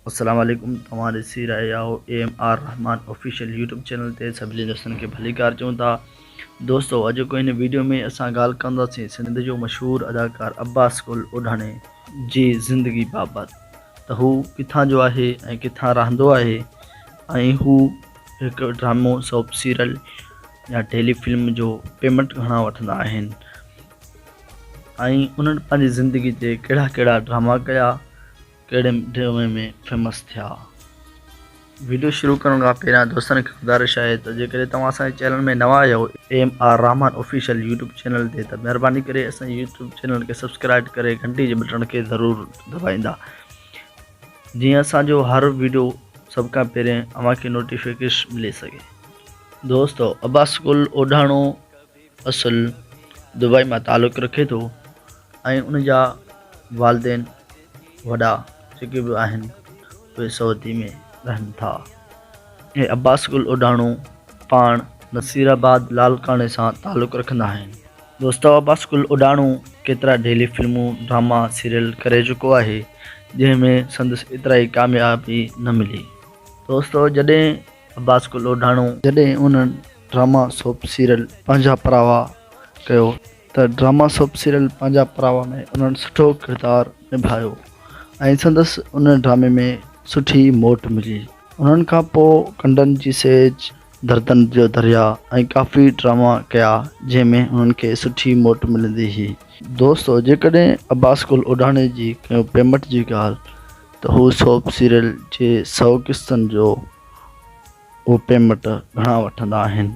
अस्सलाम वालेकुम। तव्हां ॾिसी रहिया आहियो AMR रहमान ऑफिशियल यूट्यूब चैनल ते सभिनी दोस्तनि खे भली कार चऊं था। दोस्तो अॼु को इन वीडियो में असां ॻाल्हि कंदासीं सिंध जो मशहूरु अदाकार अब्बास गुल ओढाणे जी ज़िंदगी बाबति, त हू किथां जो आहे ऐं किथां रहंदो आहे ऐं हू हिकु ड्रामो सोप सीरियल या टेली फिल्म जो पेमेंट घणा वठंदा आहिनि ऐं उन्हनि पंहिंजी ज़िंदगी ते कहिड़ा कहिड़ा ड्रामा कया, कहिड़े ड्रामे में फेमस थिया। वीडियो शुरू करण खां पहिरियां दोस्तनि खे गुज़ारिश आहे त जेकॾहिं तव्हां असांजे चैनल में नवां आहियो AMR रहमान ऑफिशियल यूट्यूब चैनल ते, त महिरबानी करे असांजे यूट्यूब चैनल खे सब्सक्राइब करे घंटी जे बटन खे ज़रूरु दबाईंदा, जीअं असांजो हर वीडियो सभ खां पहिरियों अव्हांखे नोटिफिकेशन मिली सघे। दोस्तो अब्बास गुल ओढाणो असुल दुबई मां तालुक़ु रखे थो ऐं उन जा वालदेन वॾा जेके बि आहिनि उहे सऊदी में रहनि था। ऐं अब्बास गुल ओढाणो पाण नसीराबाद लालकाणे सां तालुक़ु रखंदा आहिनि। दोस्तो अब्बास गुल ओढाणो केतिरा डेली फिल्मूं ड्रामा सीरियल करे चुको आहे, जंहिंमें संदसि एतिरा ई कामयाबी न मिली। दोस्तो जॾहिं अब्बास गुल ओढाणो उन्हनि ड्रामा सोप सीरियल पंहिंजा परावा कयो त ड्रामा सोप सीरियल पंहिंजा परावा में उन्हनि सुठो किरदारु निभायो ऐं संदसि उन ड्रामे में सुठी मोट मिली। उन्हनि खां पोइ कंडनि जी सेज, दर्दनि जो दरिया ऐं काफ़ी ड्रामा कया, जंहिंमें उन्हनि खे सुठी मोट मिलंदी हुई। दोस्तो जेकॾहिं अब्बास गुल ओढाणे जी कयो पेमेंट जी ॻाल्हि, त हू सोप सीरियल जे 100 किस्तनि जो उहो पेमेंट घणा वठंदा आहिनि,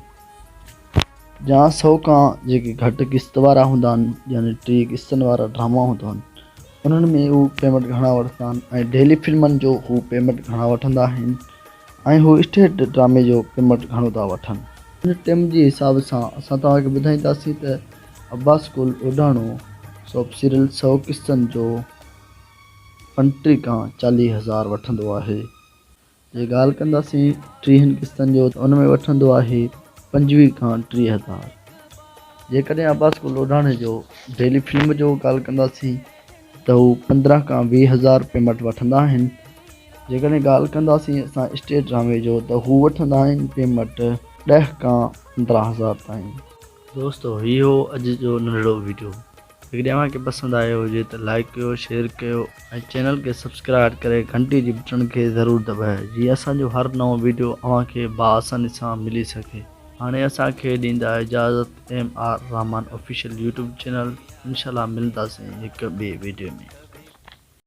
या 100 खां जेके घटि किस्त वारा हूंदा आहिनि, यानी 3 किस्तनि वारा ड्रामा हूंदा आहिनि, उन्हनि में हू पेमेंट घणा वठंदा आहिनि। ऐं डेली फिल्मनि जो हू पेमेंट घणा वठंदा आहिनि ऐं हू स्टेट ड्रामे जो पेमेंट घणो था वठनि। हिन टाइम जे हिसाब सां असां तव्हांखे ॿुधाईंदासीं त अब्बास गुल ओढाणो सोप सीरियल 100 किस्तनि जो 35 खां 40 हज़ार वठंदो आहे। जे ॻाल्हि कंदासीं 30 किस्तनि जो, त उन में वठंदो आहे 25 खां 30 हज़ार। जेकॾहिं अब्बास गुल ओढाणे जो डेली फिल्म जो ॻाल्हि कंदासीं त हू 15 खां 20 हज़ार पेमेंट वठंदा आहिनि। जेकॾहिं ॻाल्हि कंदासीं असां स्टेट ड्रामे जो, त हू वठंदा आहिनि पेमेंट 10 खां 15 हज़ार ताईं। दोस्तो इहो अॼु जो नंढिड़ो वीडियो, जेकॾहिं अव्हांखे पसंदि आयो हुजे त लाइक कयो, शेयर कयो ऐं चैनल खे सब्सक्राइब करे घंटी जी बटन खे ज़रूरु दॿायो, जीअं असांजो हर नओं वीडियो अव्हांखे बाआसानी सां मिली सघे। हाणे असांखे ॾींदा इजाज़त AMR रहमान ऑफिशियल यूट्यूब चैनल। इंशाल्लाह मिलंदासीं हिकु ॿिए वीडियो में।